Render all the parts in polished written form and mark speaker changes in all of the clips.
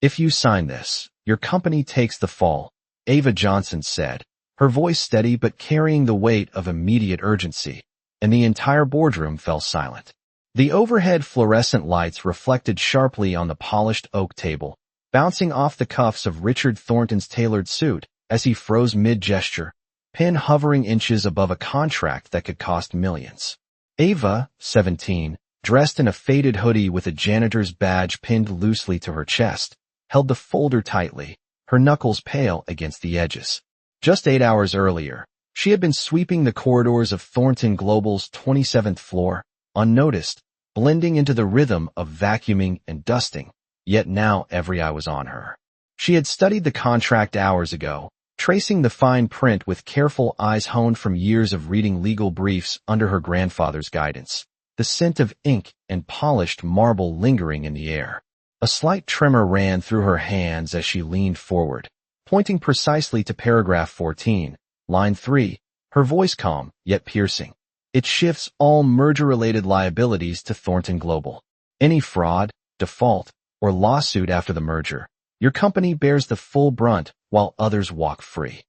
Speaker 1: "If you sign this, your company takes the fall," Ava Johnson said, her voice steady but carrying the weight of immediate urgency, and the entire boardroom fell silent. The overhead fluorescent lights reflected sharply on the polished oak table, bouncing off the cuffs of Richard Thornton's tailored suit as he froze mid-gesture, pen hovering inches above a contract that could cost millions. Ava, 17, dressed in a faded hoodie with a janitor's badge pinned loosely to her chest, held the folder tightly, her knuckles pale against the edges. Just 8 hours earlier, she had been sweeping the corridors of Thornton Global's 27th floor, unnoticed, blending into the rhythm of vacuuming and dusting, yet now every eye was on her. She had studied the contract hours ago, tracing the fine print with careful eyes honed from years of reading legal briefs under her grandfather's guidance, the scent of ink and polished marble lingering in the air. A slight tremor ran through her hands as she leaned forward, pointing precisely to paragraph 14, line 3, her voice calm yet piercing. "It shifts all merger-related liabilities to Thornton Global. Any fraud, default, or lawsuit after the merger, your company bears the full brunt while others walk free."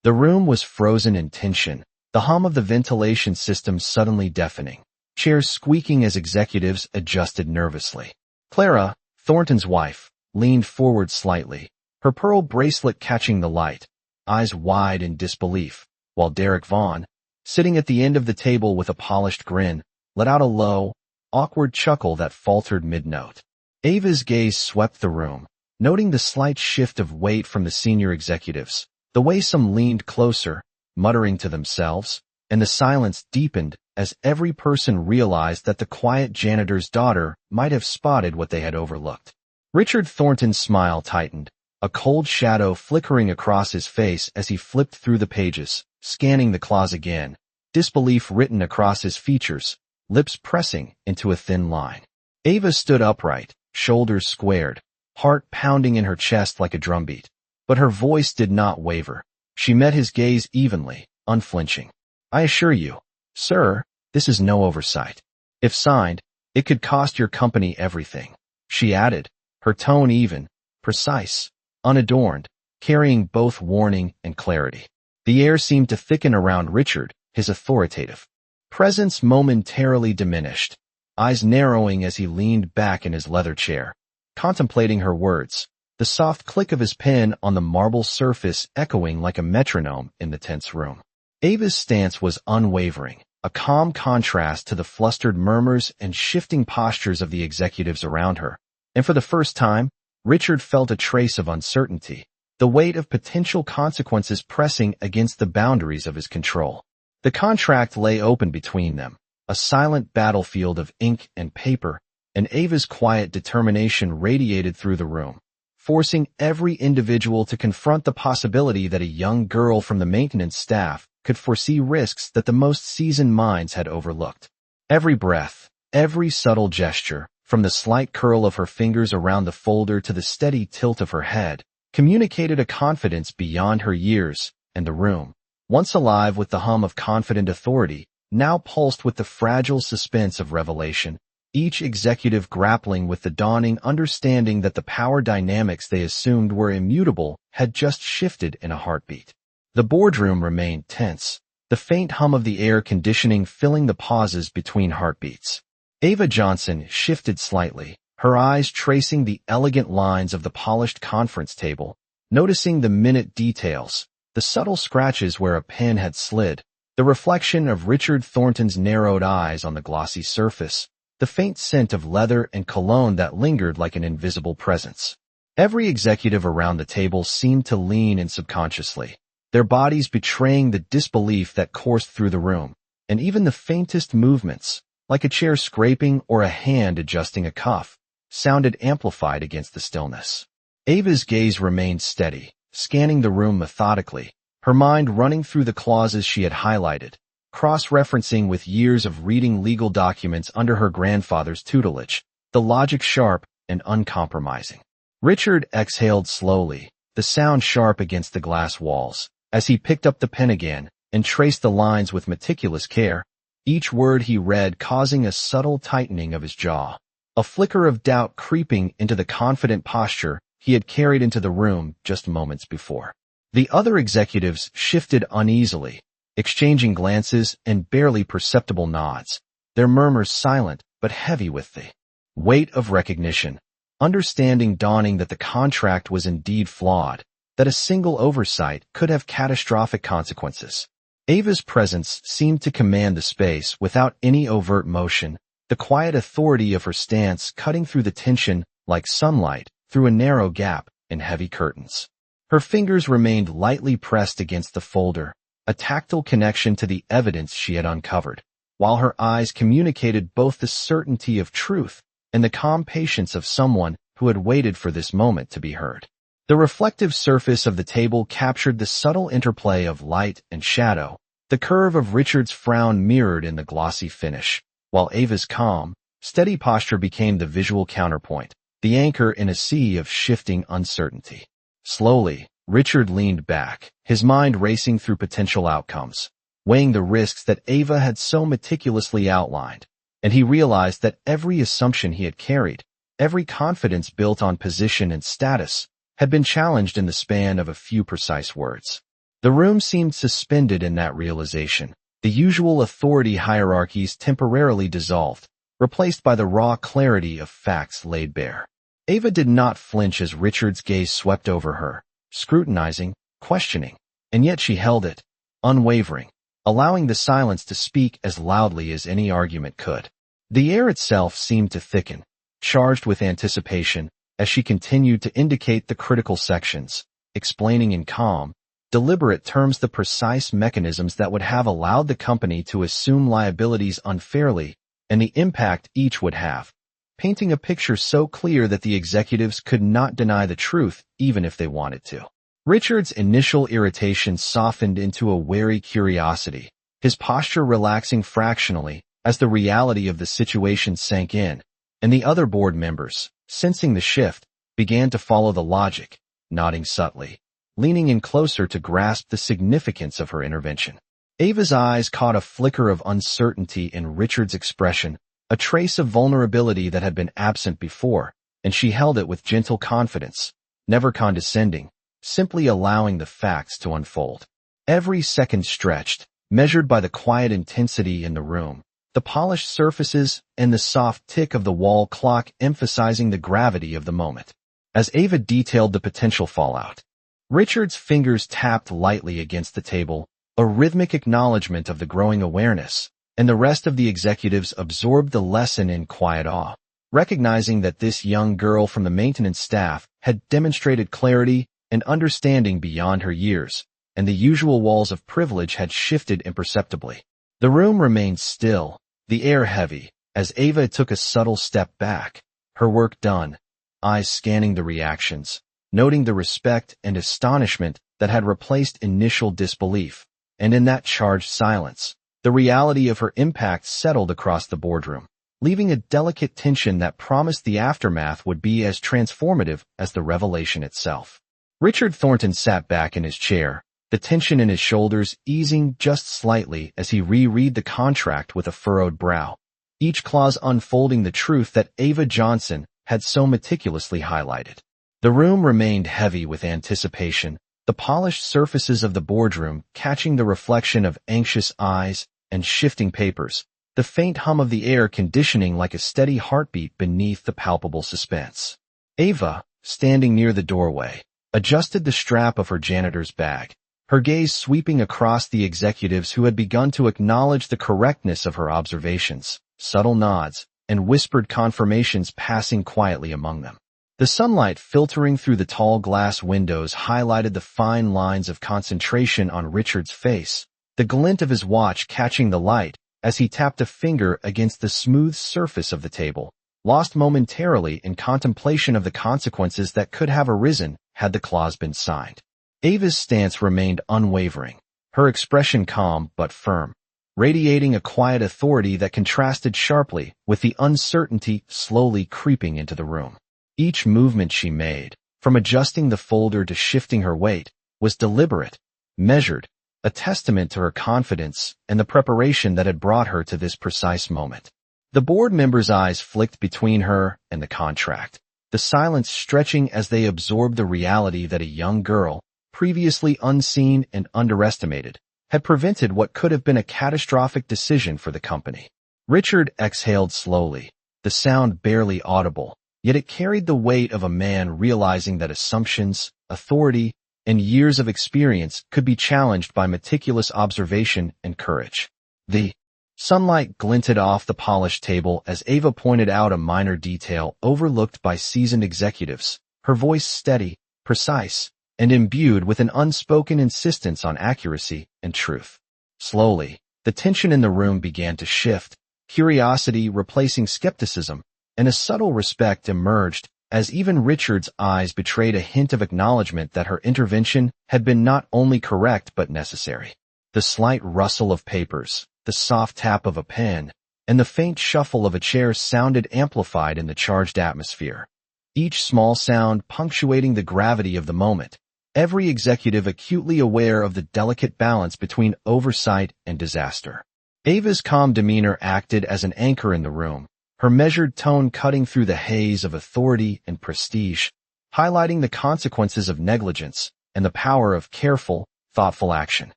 Speaker 1: The room was frozen in tension, the hum of the ventilation system suddenly deafening, chairs squeaking as executives adjusted nervously. Clara, Thornton's wife, leaned forward slightly, her pearl bracelet catching the light, eyes wide in disbelief, while Derek Vaughn, sitting at the end of the table with a polished grin, let out a low, awkward chuckle that faltered mid-note. Ava's gaze swept the room, noting the slight shift of weight from the senior executives, the way some leaned closer, muttering to themselves, and the silence deepened as every person realized that the quiet janitor's daughter might have spotted what they had overlooked. Richard Thornton's smile tightened, a cold shadow flickering across his face as he flipped through the pages, scanning the clause again, disbelief written across his features, lips pressing into a thin line. Ava stood upright, shoulders squared, heart pounding in her chest like a drumbeat, but her voice did not waver. She met his gaze evenly, unflinching. "I assure you, sir, this is no oversight. If signed, it could cost your company everything," she added, her tone even, precise, unadorned, carrying both warning and clarity. The air seemed to thicken around Richard, his authoritative presence momentarily diminished, eyes narrowing as he leaned back in his leather chair, contemplating her words, the soft click of his pen on the marble surface echoing like a metronome in the tense room. Ava's stance was unwavering, a calm contrast to the flustered murmurs and shifting postures of the executives around her, and for the first time, Richard felt a trace of uncertainty, the weight of potential consequences pressing against the boundaries of his control. The contract lay open between them, a silent battlefield of ink and paper, and Ava's quiet determination radiated through the room, forcing every individual to confront the possibility that a young girl from the maintenance staff could foresee risks that the most seasoned minds had overlooked. Every breath, every subtle gesture, from the slight curl of her fingers around the folder to the steady tilt of her head, communicated a confidence beyond her years, and the room, once alive with the hum of confident authority, now pulsed with the fragile suspense of revelation, each executive grappling with the dawning understanding that the power dynamics they assumed were immutable had just shifted in a heartbeat. The boardroom remained tense, the faint hum of the air conditioning filling the pauses between heartbeats. Ava Johnson shifted slightly, her eyes tracing the elegant lines of the polished conference table, noticing the minute details, the subtle scratches where a pen had slid, the reflection of Richard Thornton's narrowed eyes on the glossy surface, the faint scent of leather and cologne that lingered like an invisible presence. Every executive around the table seemed to lean in subconsciously, their bodies betraying the disbelief that coursed through the room, and even the faintest movements, like a chair scraping or a hand adjusting a cuff, sounded amplified against the stillness. Ava's gaze remained steady, scanning the room methodically, her mind running through the clauses she had highlighted, cross-referencing with years of reading legal documents under her grandfather's tutelage, the logic sharp and uncompromising. Richard exhaled slowly, the sound sharp against the glass walls, as he picked up the pen again and traced the lines with meticulous care, each word he read causing a subtle tightening of his jaw, a flicker of doubt creeping into the confident posture he had carried into the room just moments before. The other executives shifted uneasily, exchanging glances and barely perceptible nods, their murmurs silent but heavy with the weight of recognition, understanding dawning that the contract was indeed flawed, that a single oversight could have catastrophic consequences. Ava's presence seemed to command the space without any overt motion, the quiet authority of her stance cutting through the tension like sunlight through a narrow gap in heavy curtains. Her fingers remained lightly pressed against the folder, a tactile connection to the evidence she had uncovered, while her eyes communicated both the certainty of truth and the calm patience of someone who had waited for this moment to be heard. The reflective surface of the table captured the subtle interplay of light and shadow, the curve of Richard's frown mirrored in the glossy finish, while Ava's calm, steady posture became the visual counterpoint, the anchor in a sea of shifting uncertainty. Slowly, Richard leaned back, his mind racing through potential outcomes, weighing the risks that Ava had so meticulously outlined, and he realized that every assumption he had carried, every confidence built on position and status, had been challenged in the span of a few precise words. The room seemed suspended in that realization, the usual authority hierarchies temporarily dissolved, replaced by the raw clarity of facts laid bare. Ava did not flinch as Richard's gaze swept over her, scrutinizing, questioning, and yet she held it, unwavering, allowing the silence to speak as loudly as any argument could. The air itself seemed to thicken, charged with anticipation, as she continued to indicate the critical sections, explaining in calm, deliberate terms the precise mechanisms that would have allowed the company to assume liabilities unfairly and the impact each would have, painting a picture so clear that the executives could not deny the truth even if they wanted to. Richard's initial irritation softened into a wary curiosity, his posture relaxing fractionally as the reality of the situation sank in, and the other board members, sensing the shift, began to follow the logic, nodding subtly, leaning in closer to grasp the significance of her intervention. Ava's eyes caught a flicker of uncertainty in Richard's expression, a trace of vulnerability that had been absent before, and she held it with gentle confidence, never condescending, simply allowing the facts to unfold. Every second stretched, measured by the quiet intensity in the room, the polished surfaces and the soft tick of the wall clock emphasizing the gravity of the moment. As Ava detailed the potential fallout, Richard's fingers tapped lightly against the table, a rhythmic acknowledgment of the growing awareness, and the rest of the executives absorbed the lesson in quiet awe, recognizing that this young girl from the maintenance staff had demonstrated clarity and understanding beyond her years, and the usual walls of privilege had shifted imperceptibly. The room remained still, the air heavy, as Ava took a subtle step back, her work done, eyes scanning the reactions, noting the respect and astonishment that had replaced initial disbelief, and in that charged silence, the reality of her impact settled across the boardroom, leaving a delicate tension that promised the aftermath would be as transformative as the revelation itself. Richard Thornton sat back in his chair, the tension in his shoulders easing just slightly as he reread the contract with a furrowed brow, each clause unfolding the truth that Ava Johnson had so meticulously highlighted. The room remained heavy with anticipation, the polished surfaces of the boardroom catching the reflection of anxious eyes and shifting papers, the faint hum of the air conditioning like a steady heartbeat beneath the palpable suspense. Ava, standing near the doorway, adjusted the strap of her janitor's bag, her gaze sweeping across the executives who had begun to acknowledge the correctness of her observations, subtle nods, and whispered confirmations passing quietly among them. The sunlight filtering through the tall glass windows highlighted the fine lines of concentration on Richard's face, the glint of his watch catching the light as he tapped a finger against the smooth surface of the table, lost momentarily in contemplation of the consequences that could have arisen had the clause been signed. Ava's stance remained unwavering, her expression calm but firm, radiating a quiet authority that contrasted sharply with the uncertainty slowly creeping into the room. Each movement she made, from adjusting the folder to shifting her weight, was deliberate, measured, a testament to her confidence and the preparation that had brought her to this precise moment. The board members' eyes flicked between her and the contract, the silence stretching as they absorbed the reality that a young girl, previously unseen and underestimated, had prevented what could have been a catastrophic decision for the company. Richard exhaled slowly, the sound barely audible, yet it carried the weight of a man realizing that assumptions, authority, and years of experience could be challenged by meticulous observation and courage. The sunlight glinted off the polished table as Ava pointed out a minor detail overlooked by seasoned executives, her voice steady, precise, and imbued with an unspoken insistence on accuracy and truth. Slowly, the tension in the room began to shift, curiosity replacing skepticism, and a subtle respect emerged as even Richard's eyes betrayed a hint of acknowledgment that her intervention had been not only correct but necessary. The slight rustle of papers, the soft tap of a pen, and the faint shuffle of a chair sounded amplified in the charged atmosphere. Each small sound punctuating the gravity of the moment, every executive acutely aware of the delicate balance between oversight and disaster. Ava's calm demeanor acted as an anchor in the room, her measured tone cutting through the haze of authority and prestige, highlighting the consequences of negligence and the power of careful, thoughtful action.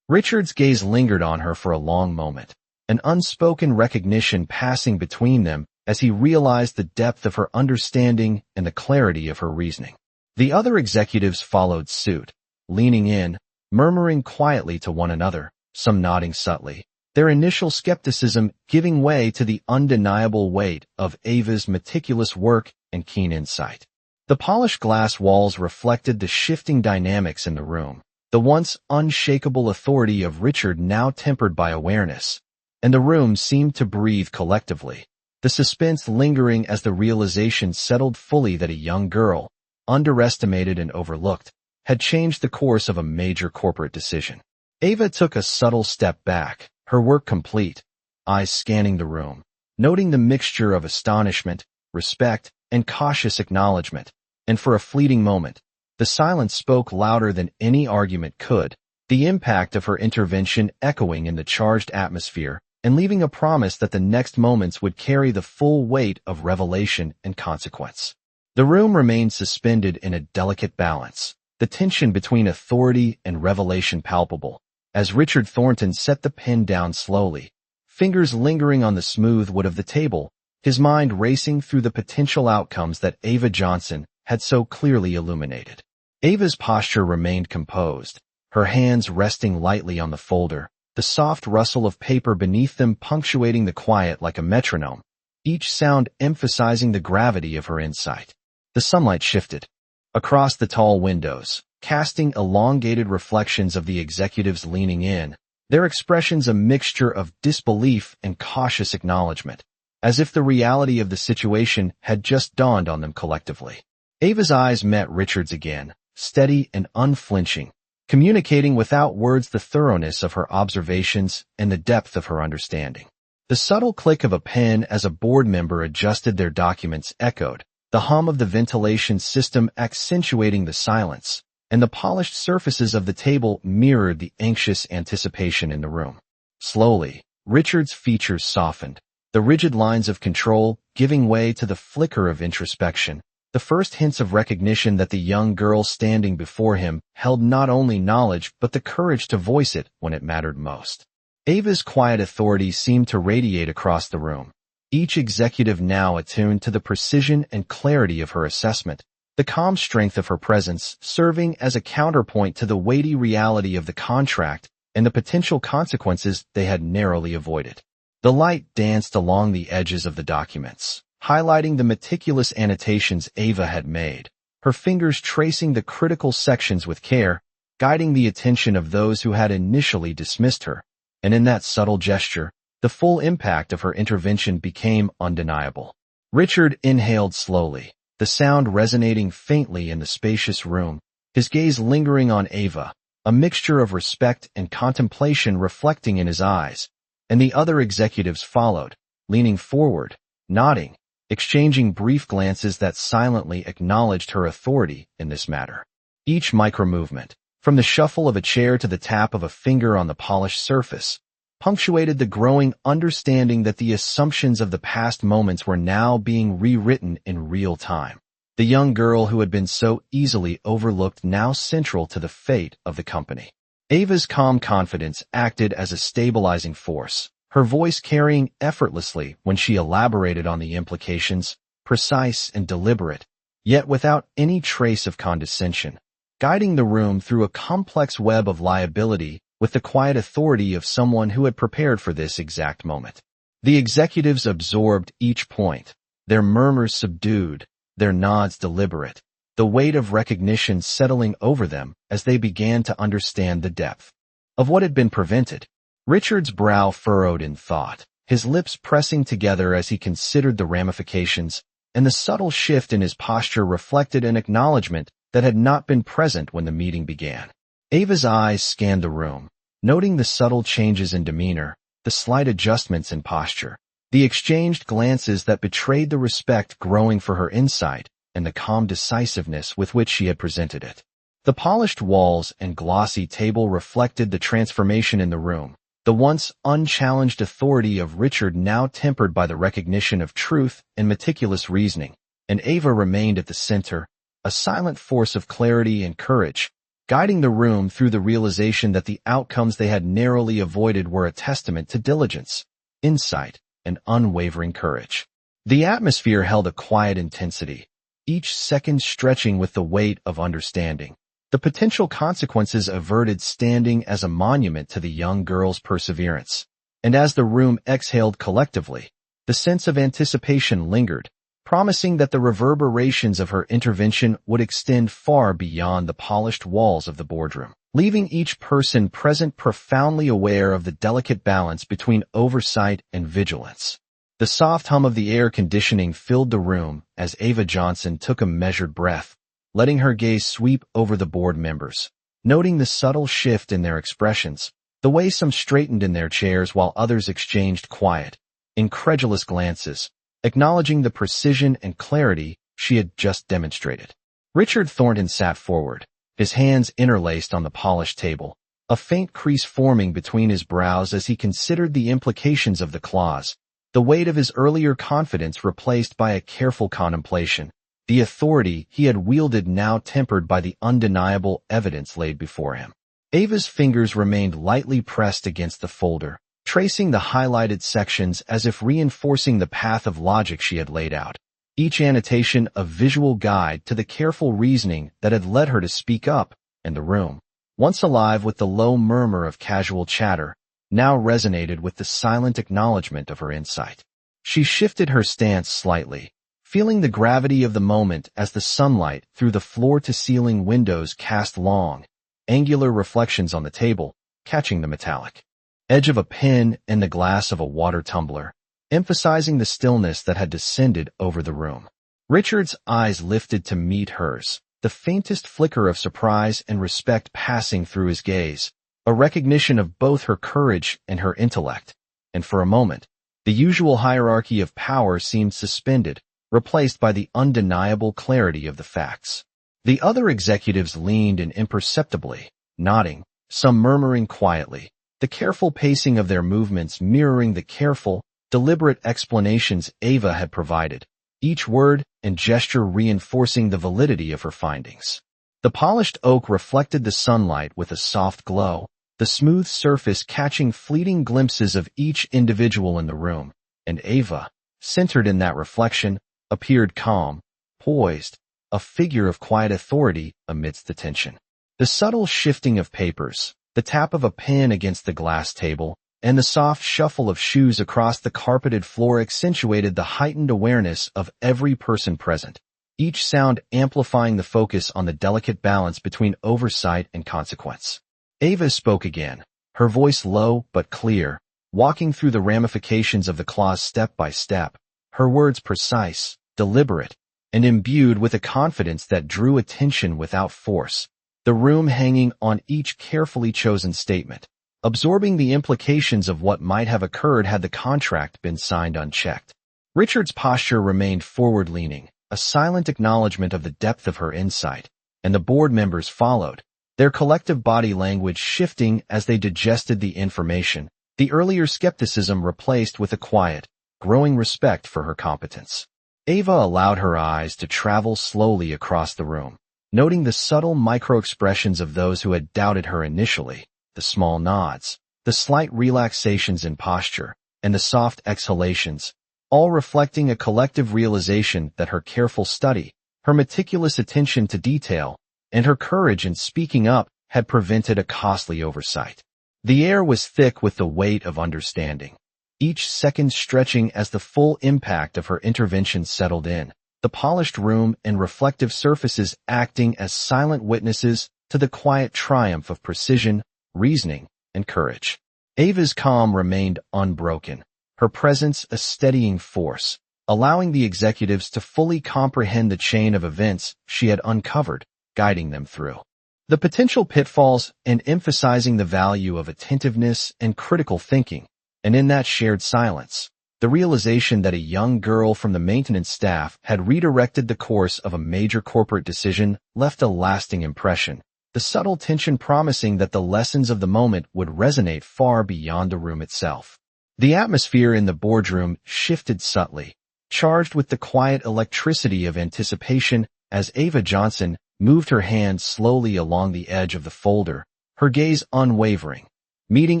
Speaker 1: Richard's gaze lingered on her for a long moment, an unspoken recognition passing between them as he realized the depth of her understanding and the clarity of her reasoning. The other executives followed suit, leaning in, murmuring quietly to one another, some nodding subtly, their initial skepticism giving way to the undeniable weight of Ava's meticulous work and keen insight. The polished glass walls reflected the shifting dynamics in the room, the once unshakable authority of Richard now tempered by awareness, and the room seemed to breathe collectively, the suspense lingering as the realization settled fully that a young girl, underestimated and overlooked, had changed the course of a major corporate decision. Ava took a subtle step back, her work complete, eyes scanning the room, noting the mixture of astonishment, respect, and cautious acknowledgment, and for a fleeting moment, the silence spoke louder than any argument could, the impact of her intervention echoing in the charged atmosphere and leaving a promise that the next moments would carry the full weight of revelation and consequence. The room remained suspended in a delicate balance, the tension between authority and revelation palpable, as Richard Thornton set the pen down slowly, fingers lingering on the smooth wood of the table, his mind racing through the potential outcomes that Ava Johnson had so clearly illuminated. Ava's posture remained composed, her hands resting lightly on the folder, the soft rustle of paper beneath them punctuating the quiet like a metronome, each sound emphasizing the gravity of her insight. The sunlight shifted across the tall windows, casting elongated reflections of the executives leaning in, their expressions a mixture of disbelief and cautious acknowledgment, as if the reality of the situation had just dawned on them collectively. Ava's eyes met Richard's again, steady and unflinching, communicating without words the thoroughness of her observations and the depth of her understanding. The subtle click of a pen as a board member adjusted their documents echoed, the hum of the ventilation system accentuating the silence, and the polished surfaces of the table mirrored the anxious anticipation in the room. Slowly, Richard's features softened, the rigid lines of control giving way to the flicker of introspection, the first hints of recognition that the young girl standing before him held not only knowledge but the courage to voice it when it mattered most. Ava's quiet authority seemed to radiate across the room, each executive now attuned to the precision and clarity of her assessment, the calm strength of her presence serving as a counterpoint to the weighty reality of the contract and the potential consequences they had narrowly avoided. The light danced along the edges of the documents, highlighting the meticulous annotations Ava had made, her fingers tracing the critical sections with care, guiding the attention of those who had initially dismissed her, and in that subtle gesture, the full impact of her intervention became undeniable. Richard inhaled slowly, the sound resonating faintly in the spacious room, his gaze lingering on Ava, a mixture of respect and contemplation reflecting in his eyes, and the other executives followed, leaning forward, nodding, exchanging brief glances that silently acknowledged her authority in this matter. Each micro-movement, from the shuffle of a chair to the tap of a finger on the polished surface, punctuated the growing understanding that the assumptions of the past moments were now being rewritten in real time. the young girl who had been so easily overlooked now central to the fate of the company. Ava's calm confidence acted as a stabilizing force, her voice carrying effortlessly when she elaborated on the implications, precise and deliberate, yet without any trace of condescension, guiding the room through a complex web of liability with the quiet authority of someone who had prepared for this exact moment. The executives absorbed each point, their murmurs subdued, their nods deliberate, the weight of recognition settling over them as they began to understand the depth of what had been prevented. Richard's brow furrowed in thought, his lips pressing together as he considered the ramifications, and the subtle shift in his posture reflected an acknowledgment that had not been present when the meeting began. Ava's eyes scanned the room, noting the subtle changes in demeanor, the slight adjustments in posture, the exchanged glances that betrayed the respect growing for her insight, and the calm decisiveness with which she had presented it. The polished walls and glossy table reflected the transformation in the room, the once unchallenged authority of Richard now tempered by the recognition of truth and meticulous reasoning, and Ava remained at the center, a silent force of clarity and courage, guiding the room through the realization that the outcomes they had narrowly avoided were a testament to diligence, insight, and unwavering courage. The atmosphere held a quiet intensity, each second stretching with the weight of understanding, the potential consequences averted standing as a monument to the young girl's perseverance. And as the room exhaled collectively, the sense of anticipation lingered, promising that the reverberations of her intervention would extend far beyond the polished walls of the boardroom, leaving each person present profoundly aware of the delicate balance between oversight and vigilance. The soft hum of the air conditioning filled the room as Ava Johnson took a measured breath, letting her gaze sweep over the board members, noting the subtle shift in their expressions, the way some straightened in their chairs while others exchanged quiet, incredulous glances, acknowledging the precision and clarity she had just demonstrated. Richard Thornton sat forward, his hands interlaced on the polished table, a faint crease forming between his brows as he considered the implications of the clause, the weight of his earlier confidence replaced by a careful contemplation, the authority he had wielded now tempered by the undeniable evidence laid before him. Ava's fingers remained lightly pressed against the folder, tracing the highlighted sections as if reinforcing the path of logic she had laid out, each annotation a visual guide to the careful reasoning that had led her to speak up, and the room, once alive with the low murmur of casual chatter, now resonated with the silent acknowledgment of her insight. She shifted her stance slightly, feeling the gravity of the moment as the sunlight through the floor-to-ceiling windows cast long, angular reflections on the table, catching the metallic edge of a pen and the glass of a water tumbler, emphasizing the stillness that had descended over the room. Richard's eyes lifted to meet hers, the faintest flicker of surprise and respect passing through his gaze, a recognition of both her courage and her intellect, and for a moment, the usual hierarchy of power seemed suspended, replaced by the undeniable clarity of the facts. The other executives leaned in imperceptibly, nodding, some murmuring quietly, the careful pacing of their movements mirroring the careful, deliberate explanations Ava had provided, each word and gesture reinforcing the validity of her findings. The polished oak reflected the sunlight with a soft glow, the smooth surface catching fleeting glimpses of each individual in the room, and Ava, centered in that reflection, appeared calm, poised, a figure of quiet authority amidst the tension. The subtle shifting of papers, the tap of a pen against the glass table, and the soft shuffle of shoes across the carpeted floor accentuated the heightened awareness of every person present, each sound amplifying the focus on the delicate balance between oversight and consequence. Ava spoke again, her voice low but clear, walking through the ramifications of the clause step by step, her words precise, deliberate, and imbued with a confidence that drew attention without force, the room hanging on each carefully chosen statement, absorbing the implications of what might have occurred had the contract been signed unchecked. Richard's posture remained forward-leaning, a silent acknowledgment of the depth of her insight, and the board members followed, their collective body language shifting as they digested the information, the earlier skepticism replaced with a quiet, growing respect for her competence. Ava allowed her eyes to travel slowly across the room, noting the subtle micro-expressions of those who had doubted her initially, the small nods, the slight relaxations in posture, and the soft exhalations, all reflecting a collective realization that her careful study, her meticulous attention to detail, and her courage in speaking up had prevented a costly oversight. The air was thick with the weight of understanding, each second stretching as the full impact of her intervention settled in, the polished room and reflective surfaces acting as silent witnesses to the quiet triumph of precision, reasoning, and courage. Ava's calm remained unbroken, her presence a steadying force, allowing the executives to fully comprehend the chain of events she had uncovered, guiding them through the potential pitfalls and emphasizing the value of attentiveness and critical thinking. And in that shared silence, the realization that a young girl from the maintenance staff had redirected the course of a major corporate decision left a lasting impression, the subtle tension promising that the lessons of the moment would resonate far beyond the room itself. The atmosphere in the boardroom shifted subtly, charged with the quiet electricity of anticipation as Ava Johnson moved her hand slowly along the edge of the folder, her gaze unwavering, meeting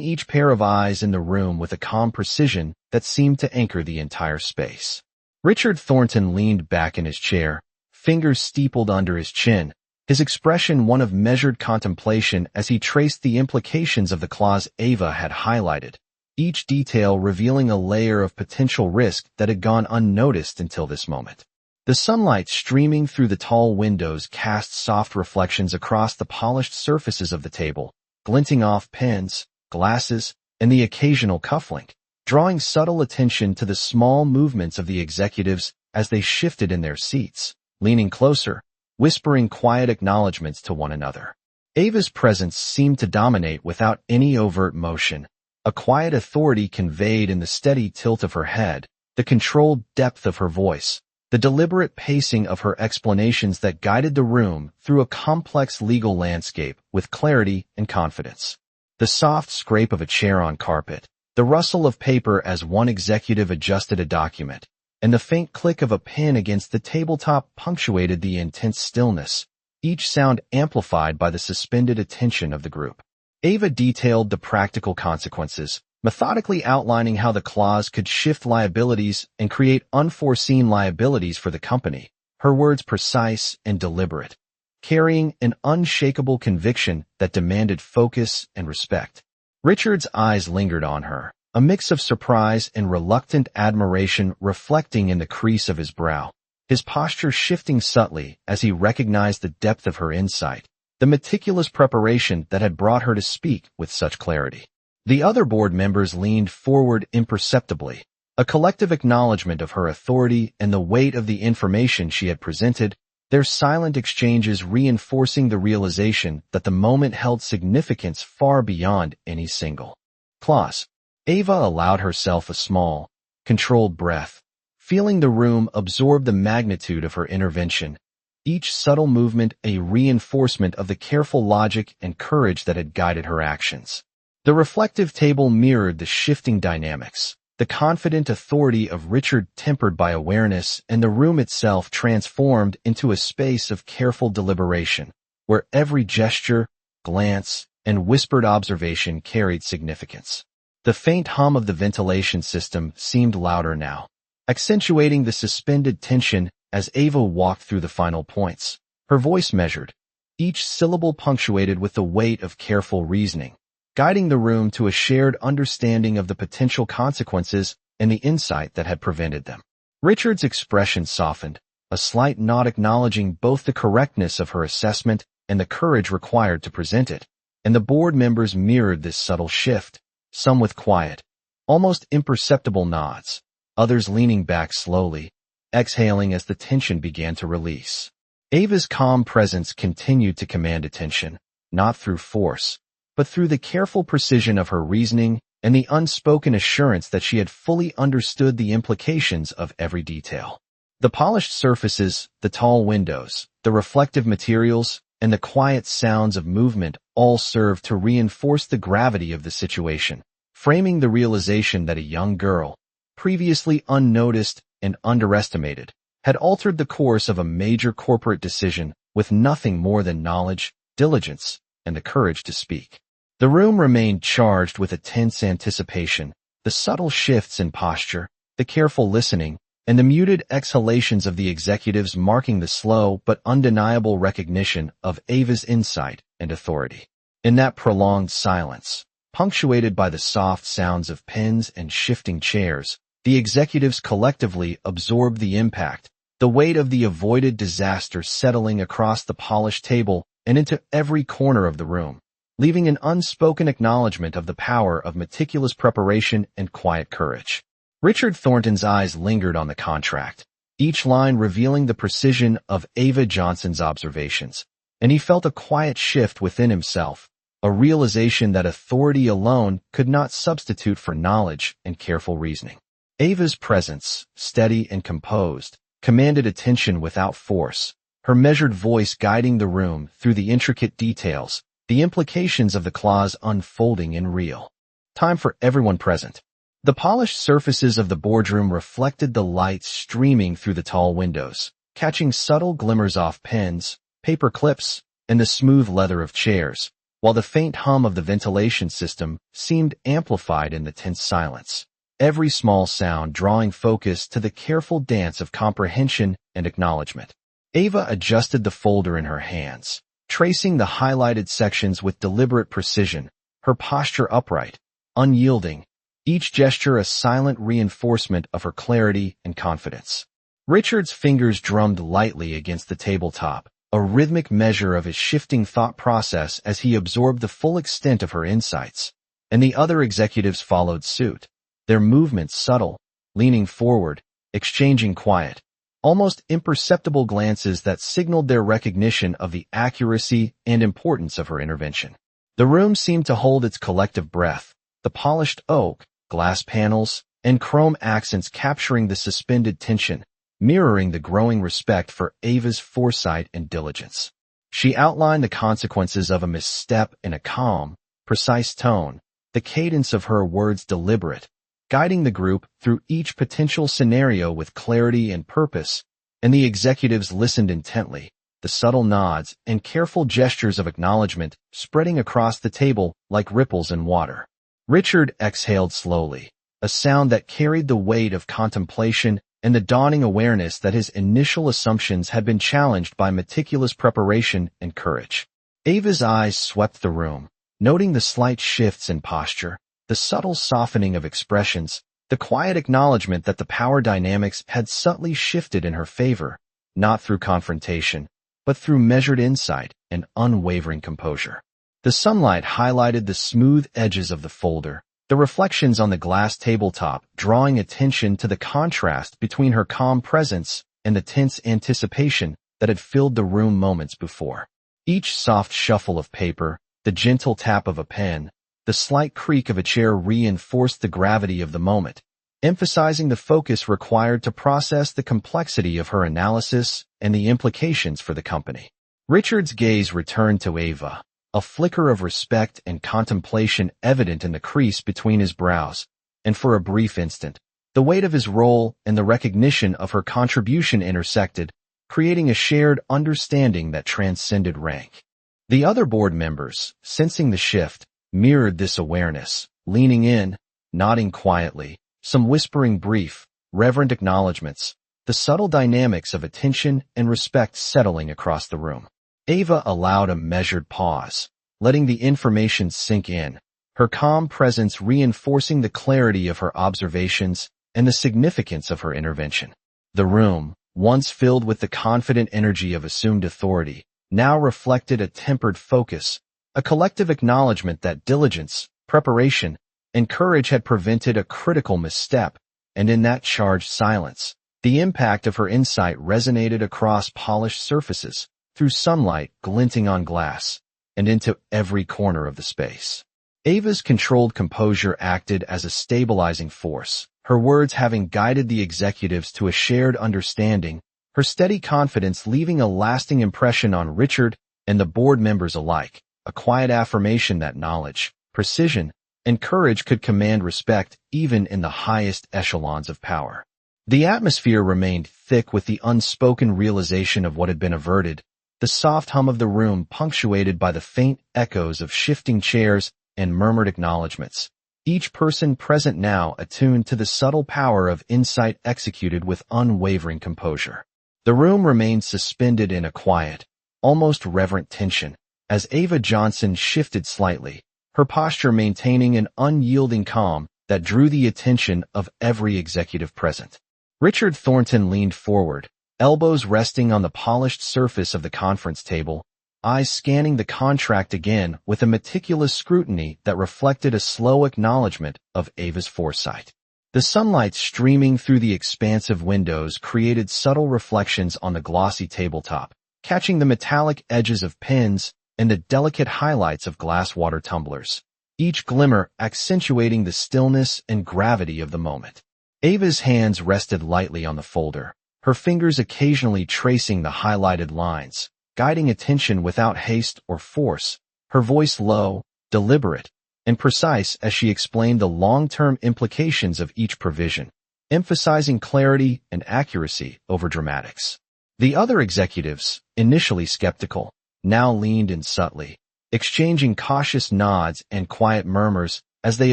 Speaker 1: each pair of eyes in the room with a calm precision that seemed to anchor the entire space. Richard Thornton leaned back in his chair, fingers steepled under his chin, his expression one of measured contemplation as he traced the implications of the clause Ava had highlighted, each detail revealing a layer of potential risk that had gone unnoticed until this moment. The sunlight streaming through the tall windows cast soft reflections across the polished surfaces of the table, glinting off pens, glasses, and the occasional cufflink, drawing subtle attention to the small movements of the executives as they shifted in their seats, leaning closer, whispering quiet acknowledgments to one another. Ava's presence seemed to dominate without any overt motion, a quiet authority conveyed in the steady tilt of her head, the controlled depth of her voice, the deliberate pacing of her explanations that guided the room through a complex legal landscape with clarity and confidence. The soft scrape of a chair on carpet, the rustle of paper as one executive adjusted a document, and the faint click of a pen against the tabletop punctuated the intense stillness, each sound amplified by the suspended attention of the group. Ava detailed the practical consequences, methodically outlining how the clause could shift liabilities and create unforeseen liabilities for the company, her words precise and deliberate, carrying an unshakable conviction that demanded focus and respect. Richard's eyes lingered on her, a mix of surprise and reluctant admiration reflecting in the crease of his brow, his posture shifting subtly as he recognized the depth of her insight, the meticulous preparation that had brought her to speak with such clarity. The other board members leaned forward imperceptibly, a collective acknowledgment of her authority and the weight of the information she had presented, their silent exchanges reinforcing the realization that the moment held significance far beyond any single clause. Ava allowed herself a small, controlled breath, feeling the room absorb the magnitude of her intervention, each subtle movement a reinforcement of the careful logic and courage that had guided her actions. The reflective table mirrored the shifting dynamics, the confident authority of Richard tempered by awareness, and the room itself transformed into a space of careful deliberation, where every gesture, glance, and whispered observation carried significance. The faint hum of the ventilation system seemed louder now, accentuating the suspended tension as Ava walked through the final points, her voice measured, each syllable punctuated with the weight of careful reasoning, guiding the room to a shared understanding of the potential consequences and the insight that had prevented them. Richard's expression softened, a slight nod acknowledging both the correctness of her assessment and the courage required to present it, and the board members mirrored this subtle shift, some with quiet, almost imperceptible nods, others leaning back slowly, exhaling as the tension began to release. Ava's calm presence continued to command attention, not through force, but through the careful precision of her reasoning and the unspoken assurance that she had fully understood the implications of every detail. The polished surfaces, the tall windows, the reflective materials, and the quiet sounds of movement all served to reinforce the gravity of the situation, framing the realization that a young girl, previously unnoticed and underestimated, had altered the course of a major corporate decision with nothing more than knowledge, diligence, and the courage to speak. The room remained charged with a tense anticipation, the subtle shifts in posture, the careful listening, and the muted exhalations of the executives marking the slow but undeniable recognition of Ava's insight and authority. In that prolonged silence, punctuated by the soft sounds of pens and shifting chairs, the executives collectively absorbed the impact, the weight of the avoided disaster settling across the polished table and into every corner of the room, leaving an unspoken acknowledgment of the power of meticulous preparation and quiet courage. Richard Thornton's eyes lingered on the contract, each line revealing the precision of Ava Johnson's observations, and he felt a quiet shift within himself, a realization that authority alone could not substitute for knowledge and careful reasoning. Ava's presence, steady and composed, commanded attention without force, her measured voice guiding the room through the intricate details, the implications of the clause unfolding in real time for everyone present. The polished surfaces of the boardroom reflected the light streaming through the tall windows, catching subtle glimmers off pens, paper clips, and the smooth leather of chairs, while the faint hum of the ventilation system seemed amplified in the tense silence, every small sound drawing focus to the careful dance of comprehension and acknowledgment. Ava adjusted the folder in her hands, tracing the highlighted sections with deliberate precision, her posture upright, unyielding, each gesture a silent reinforcement of her clarity and confidence. Richard's fingers drummed lightly against the tabletop, a rhythmic measure of his shifting thought process as he absorbed the full extent of her insights, and the other executives followed suit, their movements subtle, leaning forward, exchanging quiet, almost imperceptible glances that signaled their recognition of the accuracy and importance of her intervention. The room seemed to hold its collective breath, the polished oak, glass panels, and chrome accents capturing the suspended tension, mirroring the growing respect for Ava's foresight and diligence. She outlined the consequences of a misstep in a calm, precise tone, the cadence of her words deliberate, guiding the group through each potential scenario with clarity and purpose, and the executives listened intently, the subtle nods and careful gestures of acknowledgment spreading across the table like ripples in water. Richard exhaled slowly, a sound that carried the weight of contemplation and the dawning awareness that his initial assumptions had been challenged by meticulous preparation and courage. Ava's eyes swept the room, noting the slight shifts in posture, the subtle softening of expressions, the quiet acknowledgement that the power dynamics had subtly shifted in her favor, not through confrontation, but through measured insight and unwavering composure. The sunlight highlighted the smooth edges of the folder, the reflections on the glass tabletop drawing attention to the contrast between her calm presence and the tense anticipation that had filled the room moments before. Each soft shuffle of paper, the gentle tap of a pen, the slight creak of a chair reinforced the gravity of the moment, emphasizing the focus required to process the complexity of her analysis and the implications for the company. Richard's gaze returned to Ava, a flicker of respect and contemplation evident in the crease between his brows, and for a brief instant, the weight of his role and the recognition of her contribution intersected, creating a shared understanding that transcended rank. The other board members, sensing the shift, mirrored this awareness, leaning in, nodding quietly, some whispering brief, reverent acknowledgments, the subtle dynamics of attention and respect settling across the room. Ava allowed a measured pause, letting the information sink in, her calm presence reinforcing the clarity of her observations and the significance of her intervention. The room, once filled with the confident energy of assumed authority, now reflected a tempered focus, a collective acknowledgement that diligence, preparation, and courage had prevented a critical misstep, and in that charged silence, the impact of her insight resonated across polished surfaces, through sunlight glinting on glass, and into every corner of the space. Ava's controlled composure acted as a stabilizing force, her words having guided the executives to a shared understanding, her steady confidence leaving a lasting impression on Richard and the board members alike, a quiet affirmation that knowledge, precision, and courage could command respect even in the highest echelons of power. The atmosphere remained thick with the unspoken realization of what had been averted, the soft hum of the room punctuated by the faint echoes of shifting chairs and murmured acknowledgments. Each person present now attuned to the subtle power of insight executed with unwavering composure. The room remained suspended in a quiet, almost reverent tension, as Ava Johnson shifted slightly, her posture maintaining an unyielding calm that drew the attention of every executive present. Richard Thornton leaned forward, elbows resting on the polished surface of the conference table, eyes scanning the contract again with a meticulous scrutiny that reflected a slow acknowledgment of Ava's foresight. The sunlight streaming through the expansive windows created subtle reflections on the glossy tabletop, catching the metallic edges of pens and the delicate highlights of glass water tumblers, each glimmer accentuating the stillness and gravity of the moment. Ava's hands rested lightly on the folder, her fingers occasionally tracing the highlighted lines, guiding attention without haste or force, her voice low, deliberate, and precise as she explained the long-term implications of each provision, emphasizing clarity and accuracy over dramatics. The other executives, initially skeptical, now leaned in subtly, exchanging cautious nods and quiet murmurs as they